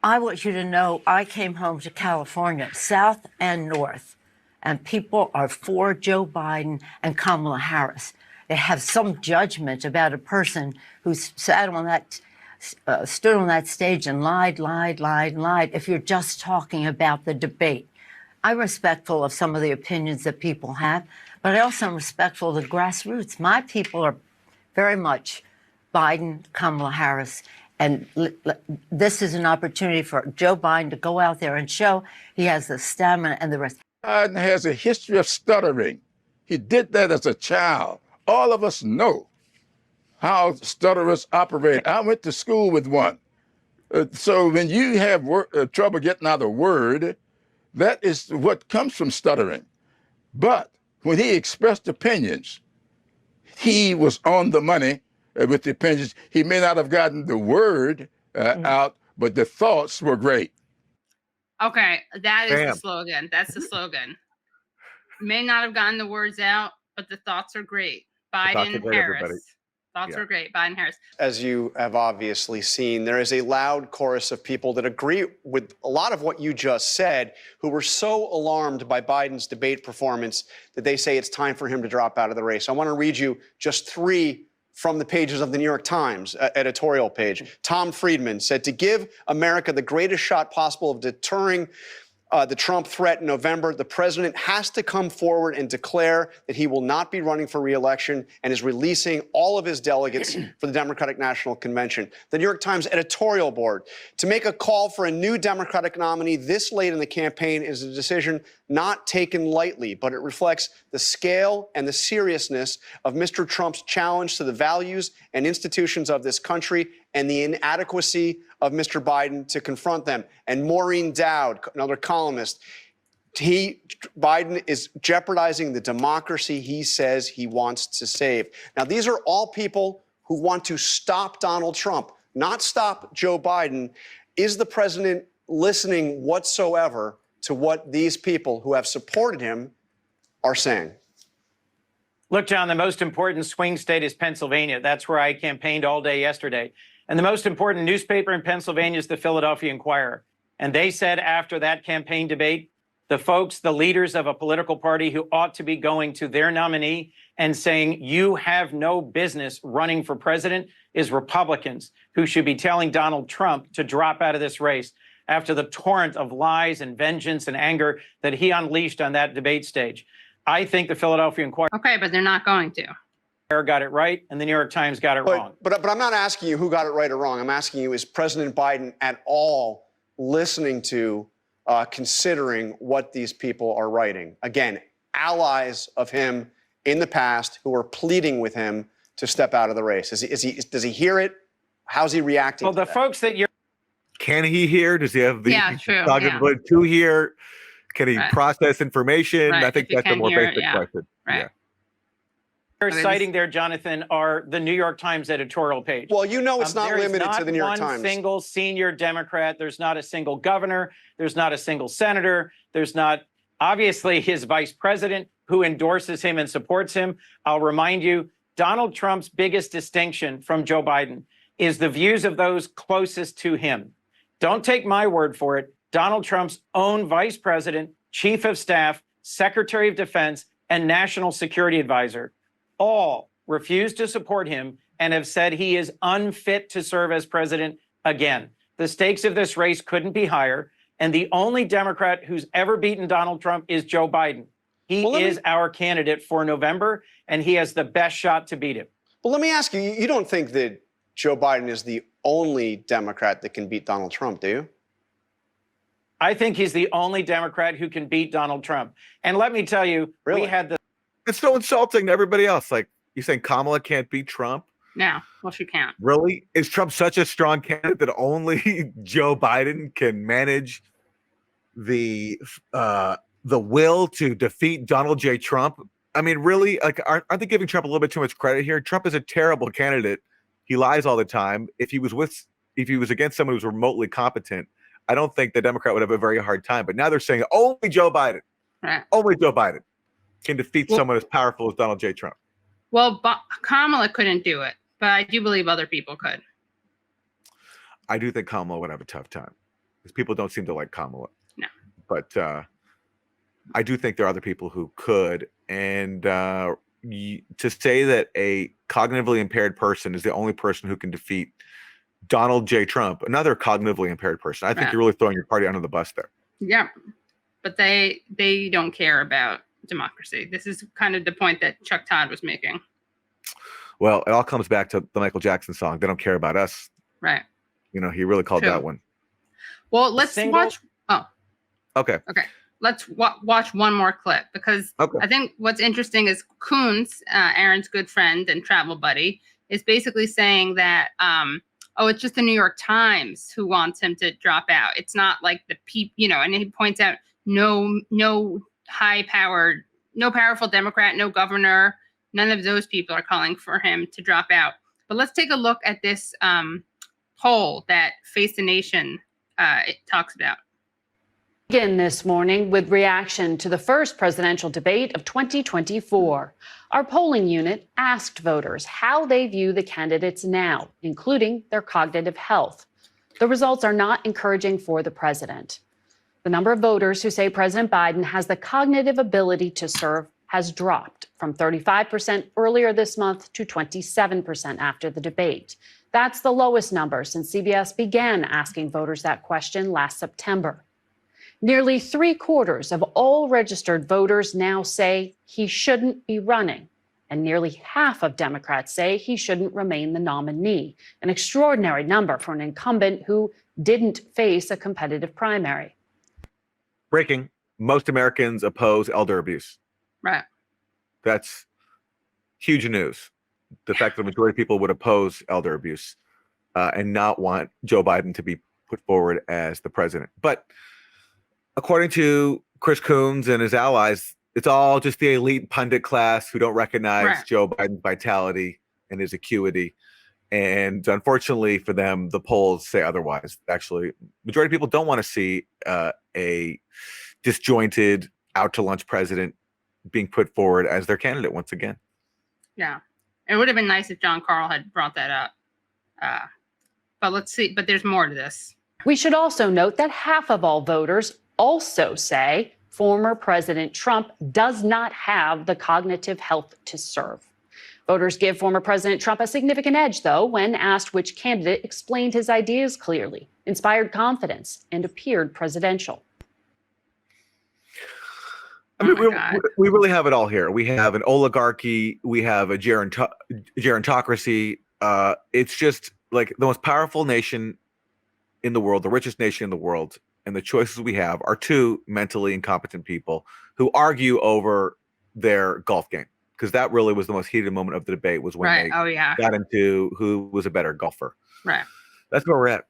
I want you to know I came home to California, South and North, and people are for Joe Biden and Kamala Harris. They have some judgment about a person who's sat on that, stood on that stage and lied. If you're just talking about the debate, I'm respectful of some of the opinions that people have, but I also am respectful of the grassroots. My people are very much Biden, Kamala Harris. And this is an opportunity for Joe Biden to go out there and show he has the stamina and the rest. Biden has a history of stuttering. He did that as a child. All of us know how stutterers operate. I went to school with one. So when you have trouble getting out a word, that is what comes from stuttering. But when he expressed opinions, he was on the money with the opinions. He may not have gotten the word out, but the thoughts were great. Okay, that is the slogan. That's the slogan. May not have gotten the words out, but the thoughts are great. Biden, Harris. Thoughts are great. Biden, Harris. As you have obviously seen, there is a loud chorus of people that agree with a lot of what you just said, who were so alarmed by Biden's debate performance that they say it's time for him to drop out of the race. I want to read you just three from the pages of the New York Times editorial page. Tom Friedman said, to give America the greatest shot possible of deterring the Trump threat in November, the president has to come forward and declare that he will not be running for re-election and is releasing all of his delegates for the Democratic National Convention. The New York Times editorial board, to make a call for a new Democratic nominee this late in the campaign is a decision not taken lightly, but it reflects the scale and the seriousness of Mr. Trump's challenge to the values and institutions of this country and the inadequacy of Mr. Biden to confront them. And Maureen Dowd, another columnist, Biden is jeopardizing the democracy he says he wants to save. Now, these are all people who want to stop Donald Trump, not stop Joe Biden. Is the president listening whatsoever to what these people who have supported him are saying? Look, John, the most important swing state is Pennsylvania. That's where I campaigned all day yesterday. And the most important newspaper in Pennsylvania is the Philadelphia Inquirer. And they said after that campaign debate, the folks, the leaders of a political party who ought to be going to their nominee and saying, you have no business running for president, is Republicans who should be telling Donald Trump to drop out of this race after the torrent of lies and vengeance and anger that he unleashed on that debate stage. I think the Philadelphia Inquirer. Okay, but they're not going to. Got it right, and the New York Times got it wrong. But I'm not asking you who got it right or wrong. I'm asking you, is President Biden at all listening to, considering what these people are writing? Again, allies of him in the past who are pleading with him to step out of the race. Does he hear it? How's he reacting? Well, the folks that you're. Can he hear? Does he have the true, to hear? Can he process information? Right. I think that's a more basic question. Right. Yeah. They're citing there, Jonathan, are the New York Times editorial page. Well, you know it's not limited to the New York Times. There's not one single senior Democrat. There's not a single governor. There's not a single senator. There's not, obviously, his vice president who endorses him and supports him. I'll remind you, Donald Trump's biggest distinction from Joe Biden is the views of those closest to him. Don't take my word for it. Donald Trump's own vice president, chief of staff, secretary of defense, and national security advisor all refuse to support him and have said he is unfit to serve as president again. The stakes of this race couldn't be higher. And the only Democrat who's ever beaten Donald Trump is Joe Biden. He is our candidate for November, and he has the best shot to beat him. Well, let me ask you, you don't think that Joe Biden is the only Democrat that can beat Donald Trump, do you? I think he's the only Democrat who can beat Donald Trump. And let me tell you, we had the. It's so insulting to everybody else. Like, you saying Kamala can't beat Trump? No, well, she can't. Really? Is Trump such a strong candidate that only Joe Biden can manage the will to defeat Donald J. Trump? I mean, really? Like, aren't they giving Trump a little bit too much credit here? Trump is a terrible candidate. He lies all the time. If he was against someone who's remotely competent, I don't think the Democrat would have a very hard time. But now they're saying only Joe Biden, only Joe Biden can defeat someone as powerful as Donald J. Trump. Well, Kamala couldn't do it, but I do believe other people could. I do think Kamala would have a tough time. because people don't seem to like Kamala. No. But I do think there are other people who could. And to say that a cognitively impaired person is the only person who can defeat Donald J. Trump, another cognitively impaired person, I think you're really throwing your party under the bus there. Yeah. But they don't care about democracy. This is kind of the point that Chuck Todd was making. Well, it all comes back to the Michael Jackson song. They don't care about us. Right. You know, he really called True. that one. Well, let's watch. Oh, okay. Okay. Let's watch one more clip because I think what's interesting is Coons, Aaron's good friend and travel buddy, is basically saying that, it's just the New York Times who wants him to drop out. It's not like the people, and he points out no powerful Democrat, no governor, none of those people are calling for him to drop out. But let's take a look at this poll that Face the Nation it talks about. Begin this morning with reaction to the first presidential debate of 2024. Our polling unit asked voters how they view the candidates now, including their cognitive health. The results are not encouraging for the president. The number of voters who say President Biden has the cognitive ability to serve has dropped from 35% earlier this month to 27% after the debate. That's the lowest number since CBS began asking voters that question last September. Nearly 3/4 of all registered voters now say he shouldn't be running, and nearly half of Democrats say he shouldn't remain the nominee, an extraordinary number for an incumbent who didn't face a competitive primary. Breaking: most Americans oppose elder abuse. Right. That's huge news. The fact that the majority of people would oppose elder abuse and not want Joe Biden to be put forward as the president. But according to Chris Coons and his allies, it's all just the elite pundit class who don't recognize Joe Biden's vitality and his acuity. And unfortunately for them, the polls say otherwise. Actually, majority of people don't want to see a disjointed, out-to-lunch president being put forward as their candidate once again. Yeah. It would have been nice if John Carl had brought that up. But let's see. But there's more to this. We should also note that half of all voters also say former President Trump does not have the cognitive health to serve. Voters give former President Trump a significant edge, though, when asked which candidate explained his ideas clearly, inspired confidence, and appeared presidential. I mean, we really have it all here. We have an oligarchy. We have a gerontocracy. It's just like the most powerful nation in the world, the richest nation in the world. And the choices we have are two mentally incompetent people who argue over their golf game. Because that really was the most heated moment of the debate was when they got into who was a better golfer. Right. That's where we're at.